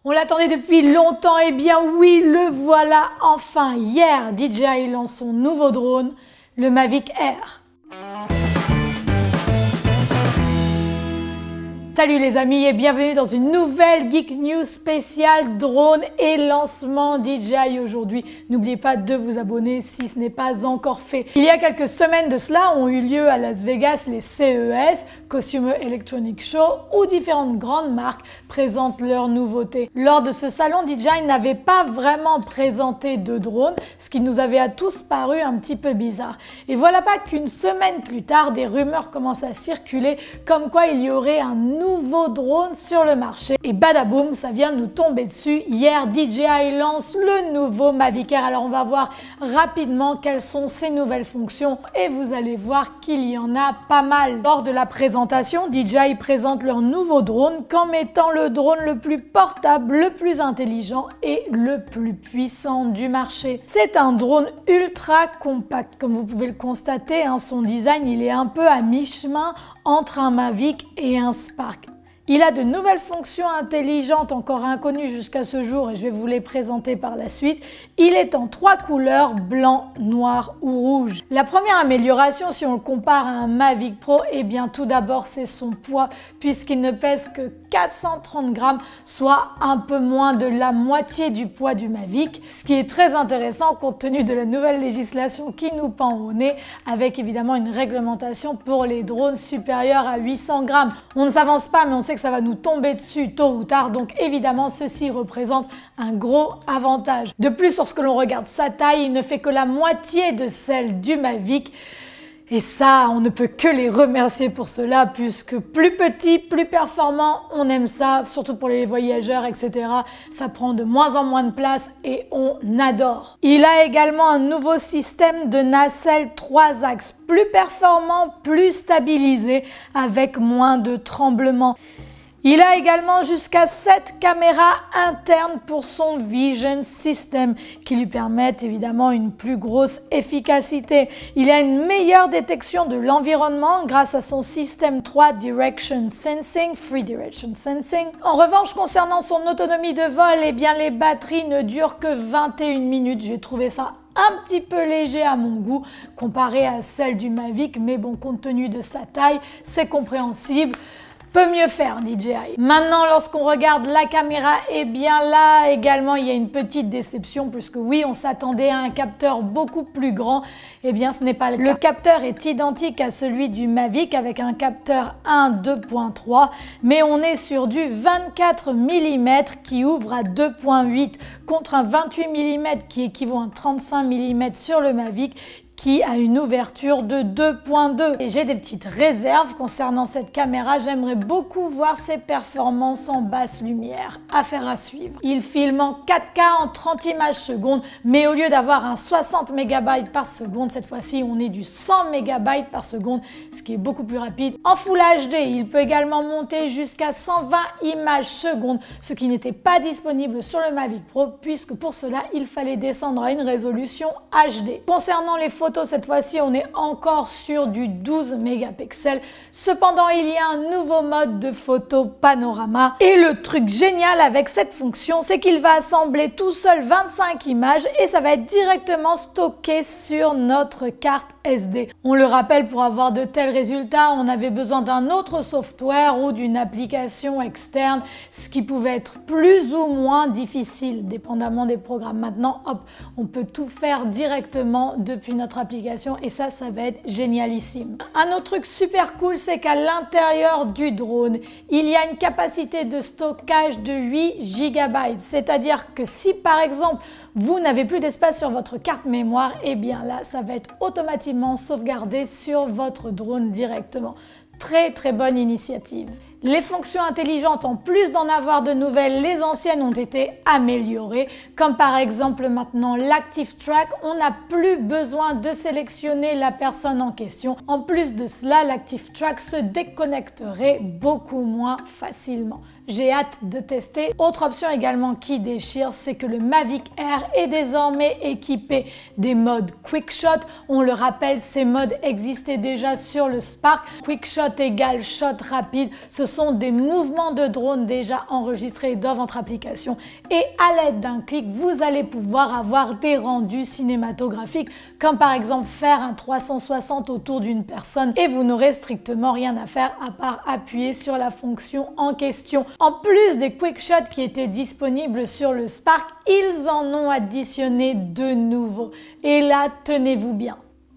On l'attendait depuis longtemps, et bien oui, le voilà enfin. Hier, DJI lance son nouveau drone, le Mavic Air. Salut les amis et bienvenue dans une nouvelle Geek News spéciale drone et lancement DJI aujourd'hui. N'oubliez pas de vous abonner si ce n'est pas encore fait. Il y a quelques semaines de cela ont eu lieu à Las Vegas les CES, Consumer Electronics Show, où différentes grandes marques présentent leurs nouveautés. Lors de ce salon, DJI n'avait pas vraiment présenté de drone, ce qui nous avait à tous paru un petit peu bizarre. Et voilà pas qu'une semaine plus tard, des rumeurs commencent à circuler comme quoi il y aurait un nouveau drone sur le marché. Et badaboum, ça vient nous tomber dessus. Hier, DJI lance le nouveau Mavic Air. Alors on va voir rapidement quelles sont ces nouvelles fonctions et vous allez voir qu'il y en a pas mal. Lors de la présentation, DJI présente leur nouveau drone comme étant le drone le plus portable, le plus intelligent et le plus puissant du marché. C'est un drone ultra compact. Comme vous pouvez le constater, son design il est un peu à mi-chemin entre un Mavic et un Spark. Il a de nouvelles fonctions intelligentes encore inconnues jusqu'à ce jour et je vais vous les présenter par la suite. Il est en 3 couleurs, blanc, noir ou rouge. La première amélioration si on le compare à un Mavic Pro, eh bien tout d'abord c'est son poids puisqu'il ne pèse que 430 grammes, soit un peu moins de la moitié du poids du Mavic. Ce qui est très intéressant compte tenu de la nouvelle législation qui nous pend au nez avec évidemment une réglementation pour les drones supérieurs à 800 grammes. On ne s'avance pas mais on sait que ça va nous tomber dessus tôt ou tard, donc évidemment ceci représente un gros avantage. De plus, lorsque l'on regarde sa taille, il ne fait que la moitié de celle du Mavic. Et ça, on ne peut que les remercier pour cela, puisque plus petit, plus performant, on aime ça, surtout pour les voyageurs, etc. Ça prend de moins en moins de place et on adore. Il a également un nouveau système de nacelle 3 axes, plus performant, plus stabilisé, avec moins de tremblements. Il a également jusqu'à 7 caméras internes pour son Vision System qui lui permettent évidemment une plus grosse efficacité. Il a une meilleure détection de l'environnement grâce à son système 3 Direction Sensing, Free Direction Sensing. En revanche, concernant son autonomie de vol, eh bien les batteries ne durent que 21 minutes. J'ai trouvé ça un petit peu léger à mon goût comparé à celle du Mavic, mais bon, compte tenu de sa taille, c'est compréhensible. Peut mieux faire DJI. Maintenant, lorsqu'on regarde la caméra, eh bien là également il y a une petite déception puisque oui, on s'attendait à un capteur beaucoup plus grand. Eh bien ce n'est pas le cas. Le capteur est identique à celui du Mavic avec un capteur 1.2.3, mais on est sur du 24 mm qui ouvre à 2.8 contre un 28 mm qui équivaut à 35 mm sur le Mavic, qui a une ouverture de 2.2. Et j'ai des petites réserves concernant cette caméra. J'aimerais beaucoup voir ses performances en basse lumière. Affaire à suivre. Il filme en 4K en 30 images secondes, mais au lieu d'avoir un 60 MB par seconde, cette fois-ci on est du 100 MB par seconde, ce qui est beaucoup plus rapide. En Full HD, il peut également monter jusqu'à 120 images secondes, ce qui n'était pas disponible sur le Mavic Pro, puisque pour cela il fallait descendre à une résolution HD. Concernant les photos, cette fois-ci on est encore sur du 12 mégapixels. Cependant il y a un nouveau mode de photo panorama et le truc génial avec cette fonction c'est qu'il va assembler tout seul 25 images et ça va être directement stocké sur notre carte SD. On le rappelle, pour avoir de tels résultats on avait besoin d'un autre software ou d'une application externe, ce qui pouvait être plus ou moins difficile dépendamment des programmes. Maintenant hop, on peut tout faire directement depuis notre application et ça va être génialissime. Un autre truc super cool, c'est qu'à l'intérieur du drone, il y a une capacité de stockage de 8 GB. C'est-à-dire que si par exemple vous n'avez plus d'espace sur votre carte mémoire, et bien là ça va être automatiquement sauvegardé sur votre drone directement. Très bonne initiative. Les fonctions intelligentes, en plus d'en avoir de nouvelles, les anciennes ont été améliorées, comme par exemple maintenant l'Active Track, on n'a plus besoin de sélectionner la personne en question. En plus de cela, l'Active Track se déconnecterait beaucoup moins facilement. J'ai hâte de tester. Autre option également qui déchire, c'est que le Mavic Air est désormais équipé des modes Quick Shot. On le rappelle, ces modes existaient déjà sur le Spark. Quick Shot égale shot rapide. Ce sont des mouvements de drone déjà enregistrés dans votre application et à l'aide d'un clic, vous allez pouvoir avoir des rendus cinématographiques comme par exemple faire un 360 autour d'une personne et vous n'aurez strictement rien à faire à part appuyer sur la fonction en question. En plus des Quick Shots qui étaient disponibles sur le Spark, ils en ont additionné de nouveaux. Et là, tenez-vous bien.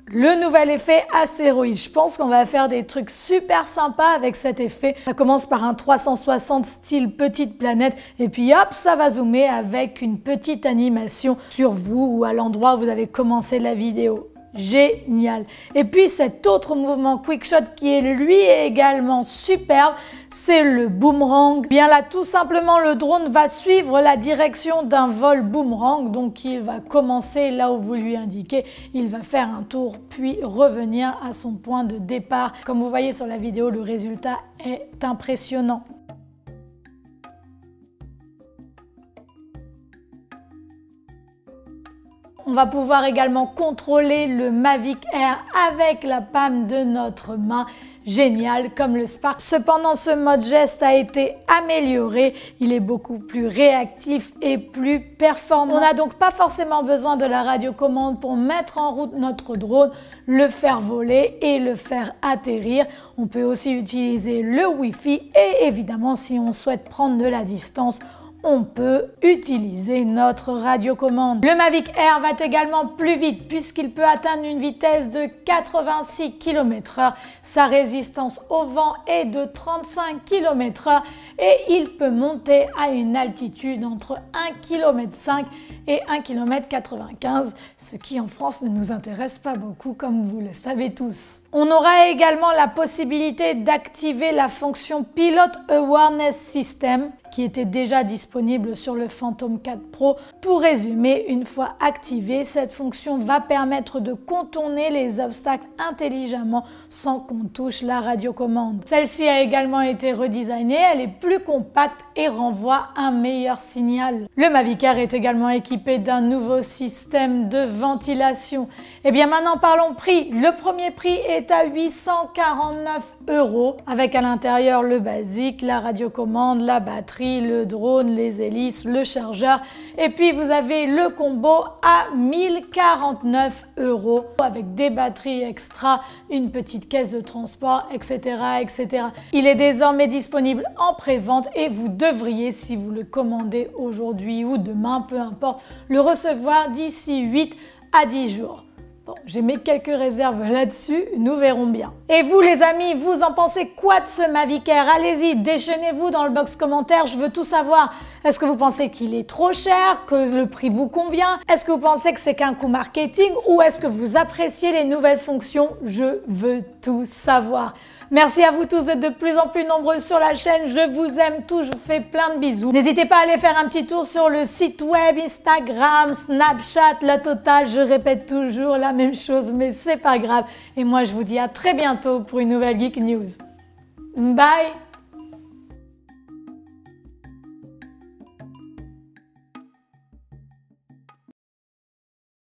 Le nouvel effet astéroïde. Je pense qu'on va faire des trucs super sympas avec cet effet. Ça commence par un 360 style petite planète et puis hop, ça va zoomer avec une petite animation sur vous ou à l'endroit où vous avez commencé la vidéo. Génial. Et puis cet autre mouvement Quick Shot qui est lui également superbe, c'est le boomerang. Bien là, tout simplement, le drone va suivre la direction d'un vol boomerang. Donc il va commencer là où vous lui indiquez. Il va faire un tour puis revenir à son point de départ. Comme vous voyez sur la vidéo, le résultat est impressionnant. On va pouvoir également contrôler le Mavic Air avec la palme de notre main. Génial comme le Spark. Cependant, ce mode geste a été amélioré. Il est beaucoup plus réactif et plus performant. On n'a donc pas forcément besoin de la radiocommande pour mettre en route notre drone, le faire voler et le faire atterrir. On peut aussi utiliser le Wi-Fi et évidemment, si on souhaite prendre de la distance, on peut utiliser notre radiocommande. Le Mavic Air va également plus vite puisqu'il peut atteindre une vitesse de 86 km/h. Sa résistance au vent est de 35 km/h et il peut monter à une altitude entre 1,5 km et 1,95 km, ce qui en France ne nous intéresse pas beaucoup comme vous le savez tous. On aura également la possibilité d'activer la fonction Pilot Awareness System qui était déjà disponible sur le Phantom 4 Pro. Pour résumer, une fois activée, cette fonction va permettre de contourner les obstacles intelligemment sans qu'on touche la radiocommande. Celle-ci a également été redesignée, elle est plus compacte et renvoie un meilleur signal. Le Mavic Air est également équipé d'un nouveau système de ventilation. Et bien maintenant parlons prix. Le premier prix est à 849 € avec à l'intérieur le basique, la radiocommande, la batterie, le drone, les hélices, le chargeur et puis vous avez le combo à 1049 € avec des batteries extra, une petite caisse de transport, etc., etc. Il est désormais disponible en pré-vente et vous devriez, si vous le commandez aujourd'hui ou demain, peu importe, le recevoir d'ici 8 à 10 jours. Bon, j'ai mis quelques réserves là-dessus, nous verrons bien. Et vous les amis, vous en pensez quoi de ce Mavic Air? Allez-y, déchaînez-vous dans le box commentaire, je veux tout savoir. Est-ce que vous pensez qu'il est trop cher, que le prix vous convient? Est-ce que vous pensez que c'est qu'un coup marketing ou est-ce que vous appréciez les nouvelles fonctions? Je veux tout savoir. Merci à vous tous d'être de plus en plus nombreux sur la chaîne. Je vous aime tous, je vous fais plein de bisous. N'hésitez pas à aller faire un petit tour sur le site web, Instagram, Snapchat, la totale. Je répète toujours la même chose, mais c'est pas grave. Et moi, je vous dis à très bientôt pour une nouvelle Geek News. Bye!